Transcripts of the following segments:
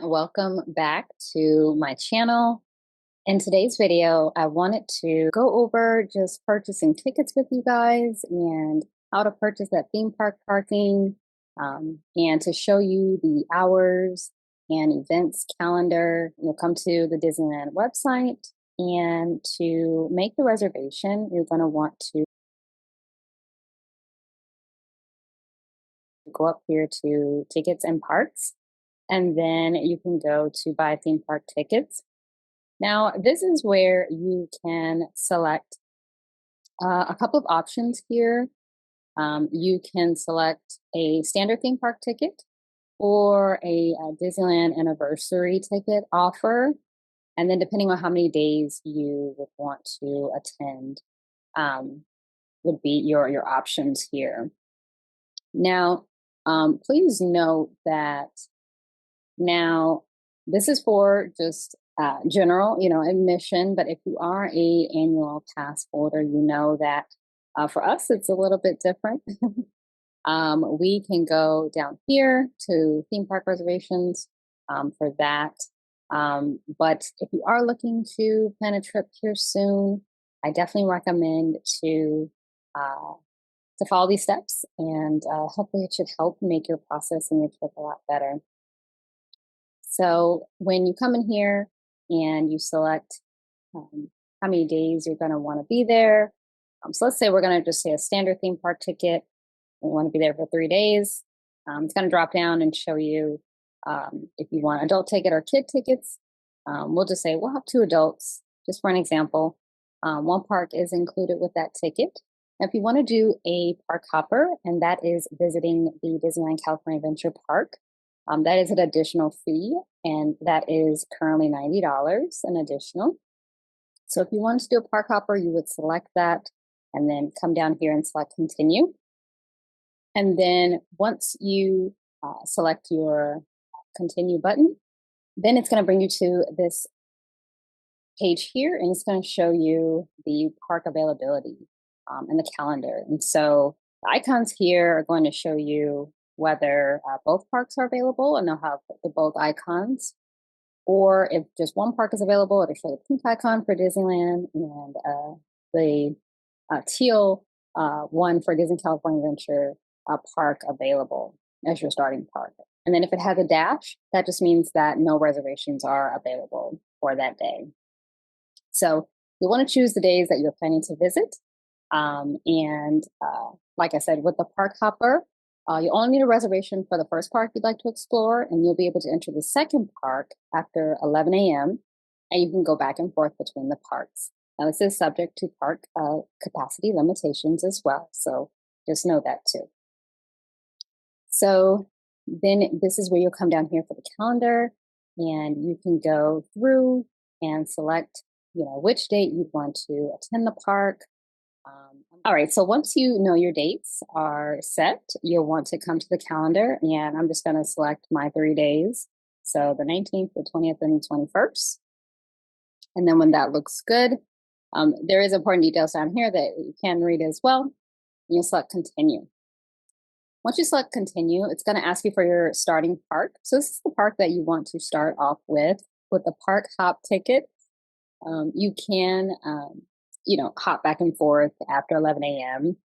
welcome back to my channel. In today's video, I wanted to go over just purchasing tickets with you guys and how to purchase that theme park parking, and to show you the hours and events calendar. You'll come to the Disneyland website, and to make the reservation, you're going to want to go up here to tickets and parks, and then you can go to buy theme park tickets. Now, this is where you can select a couple of options here. You can select a standard theme park ticket or a Disneyland anniversary ticket offer. And then depending on how many days you would want to attend, would be your options here. Now, please note that now this is for just general, admission. But if you are a annual pass holder, you know that for us it's a little bit different. We can go down here to theme park reservations for that. But if you are looking to plan a trip here soon, I definitely recommend to follow these steps, and hopefully it should help make your process and your trip a lot better. So when you come in here and you select how many days you're going to want to be there. So let's say we're going to just say a standard theme park ticket. We want to be there for 3 days. It's going to drop down and show you if you want adult ticket or kid tickets. We'll just say we'll have 2 adults, just for an example. 1 park is included with that ticket. Now, if you want to do a park hopper, and that is visiting the Disneyland California Adventure Park, that is an additional fee, and that is currently $90 an additional. So if you wanted to do a park hopper, you would select that and then come down here and select continue. And then once you select your continue button, then it's going to bring you to this page here, and it's going to show you the park availability and the calendar. And so the icons here are going to show you whether both parks are available, and they'll have the both icons. Or if just 1 park is available, it'll show the pink icon for Disneyland and the teal one for Disney California Adventure Park available as your starting park. And then if it has a dash, that just means that no reservations are available for that day. So you want to choose the days that you're planning to visit. Like I said, with the park hopper, you only need a reservation for the first park you'd like to explore, and you'll be able to enter the second park after 11 a.m., and you can go back and forth between the parks. Now, this is subject to park capacity limitations as well, so just know that too. So then this is where you'll come down here for the calendar, and you can go through and select, which date you'd want to attend the park. All right, so once you know your dates are set, you'll want to come to the calendar, and I'm just going to select my 3 days. So the 19th, the 20th, and the 21st. And then when that looks good, there is important details down here that you can read as well. You'll select continue. Once you select continue, it's going to ask you for your starting park. So this is the park that you want to start off with the park hop ticket. You can hop back and forth after 11 a.m.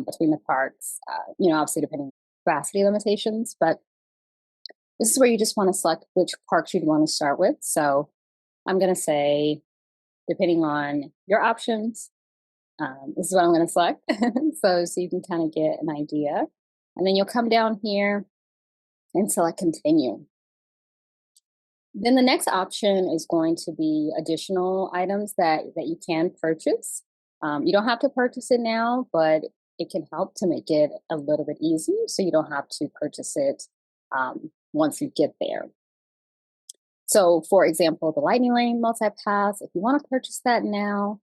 Between the parks, obviously depending on capacity limitations, but this is where you just want to select which parks you'd want to start with. So I'm going to say, depending on your options, this is what I'm going to select. so you can kind of get an idea. And then you'll come down here and select continue. Then the next option is going to be additional items that you can purchase. You don't have to purchase it now, but it can help to make it a little bit easier, so you don't have to purchase it once you get there. So for example, the Lightning Lane multi-pass, if you want to purchase that now,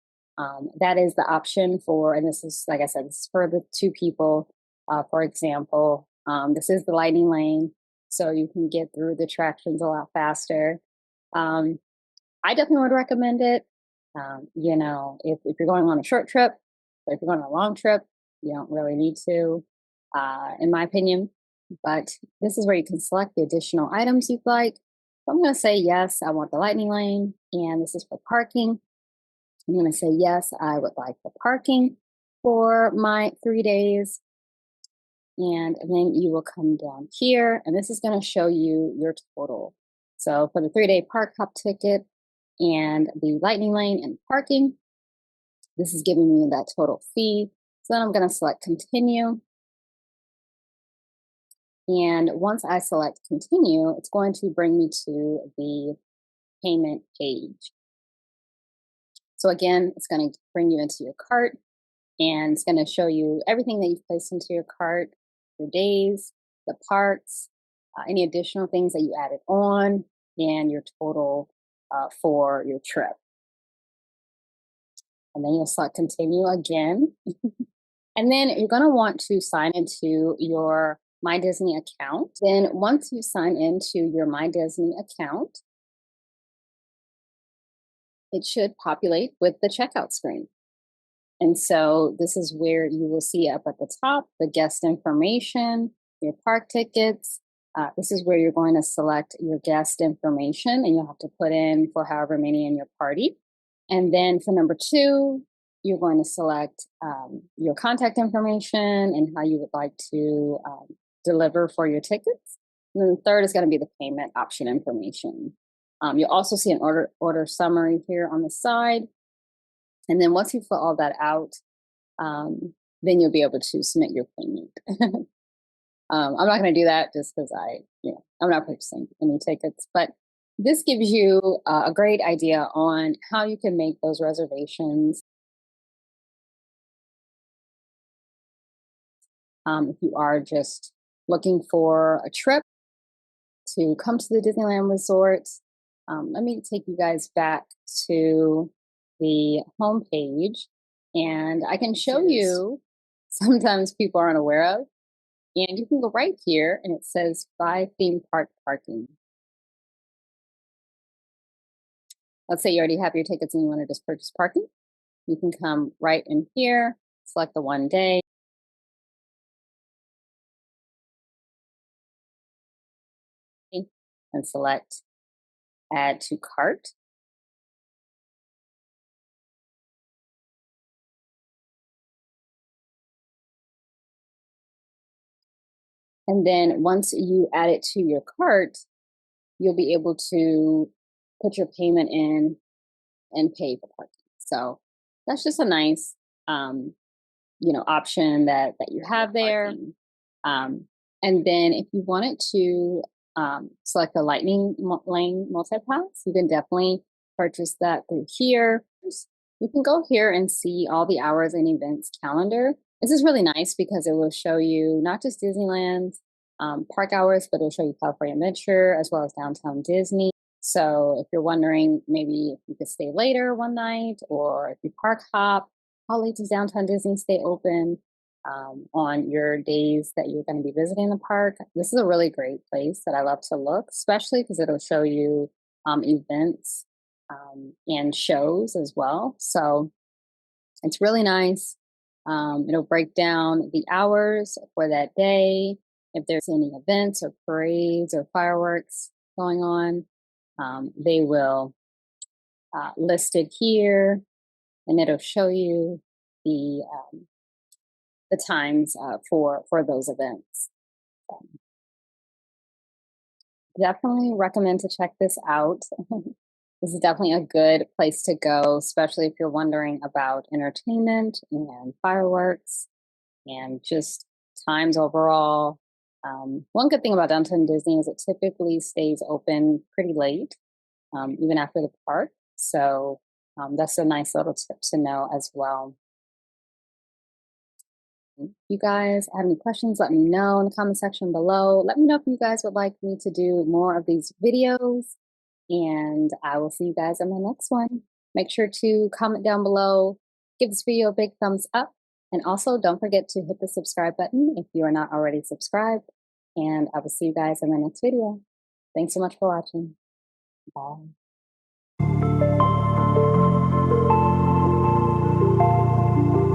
that is the option for, and this is, like I said, this is for the 2 people. For example, this is the Lightning Lane, so you can get through the attractions a lot faster. I definitely would recommend it. If you're going on a short trip, but if you're going on a long trip, you don't really need to, in my opinion. But this is where you can select the additional items you'd like. I'm going to say yes, I want the lightning lane, and this is for parking. I'm going to say yes, I would like the parking for my 3 days. And then you will come down here, and this is going to show you your total. So for the 3-day park hop ticket and the lightning lane and parking, this is giving me that total fee. So then I'm going to select continue. And once I select continue, it's going to bring me to the payment page. So again, it's going to bring you into your cart, and it's going to show you everything that you've placed into your cart, your days, the parks, any additional things that you added on, and your total for your trip. And then you'll select continue again. And then you're going to want to sign into your My Disney account. Then once you sign into your My Disney account, it should populate with the checkout screen. And so this is where you will see up at the top the guest information, your park tickets. This is where you're going to select your guest information, and you'll have to put in for however many in your party. And then for number 2, you're going to select your contact information and how you would like to deliver for your tickets. And then the third is going to be the payment option information. You'll also see an order summary here on the side. And then once you fill all that out, then you'll be able to submit your payment. I'm not going to do that just because I'm not purchasing any tickets, but this gives you a great idea on how you can make those reservations. If you are just looking for a trip to come to the Disneyland Resort, let me take you guys back to the homepage, and I can show you sometimes people aren't aware of. And you can go right here, and it says buy theme park parking. Let's say you already have your tickets and you want to just purchase parking. You can come right in here, select the 1 day. And select add to cart. And then once you add it to your cart, you'll be able to put your payment in and pay for parking. So that's just a nice, option that you have there. And then if you wanted to select the lightning lane multi-pass, you can definitely purchase that through here. You can go here and see all the hours and events calendar. This is really nice because it will show you not just Disneyland park hours, but it'll show you California Adventure as well as Downtown Disney. So if you're wondering maybe if you could stay later one night, or if you park hop, how late does Downtown Disney stay open on your days that you're going to be visiting the park? This is a really great place that I love to look, especially because it'll show you events and shows as well. So it's really nice. It'll break down the hours for that day. If there's any events or parades or fireworks going on, they will list it here, and it'll show you the times for those events. Definitely recommend to check this out. This is definitely a good place to go, especially if you're wondering about entertainment and fireworks and just times overall. One good thing about Downtown Disney is it typically stays open pretty late, even after the park. So that's a nice little tip to know as well. If you guys have any questions, let me know in the comment section below. Let me know if you guys would like me to do more of these videos, and I will see you guys in the next one. Make sure to comment down below, give this video a big thumbs up, and also don't forget to hit the subscribe button if you are not already subscribed, and I will see you guys in the next video. Thanks so much for watching. Bye.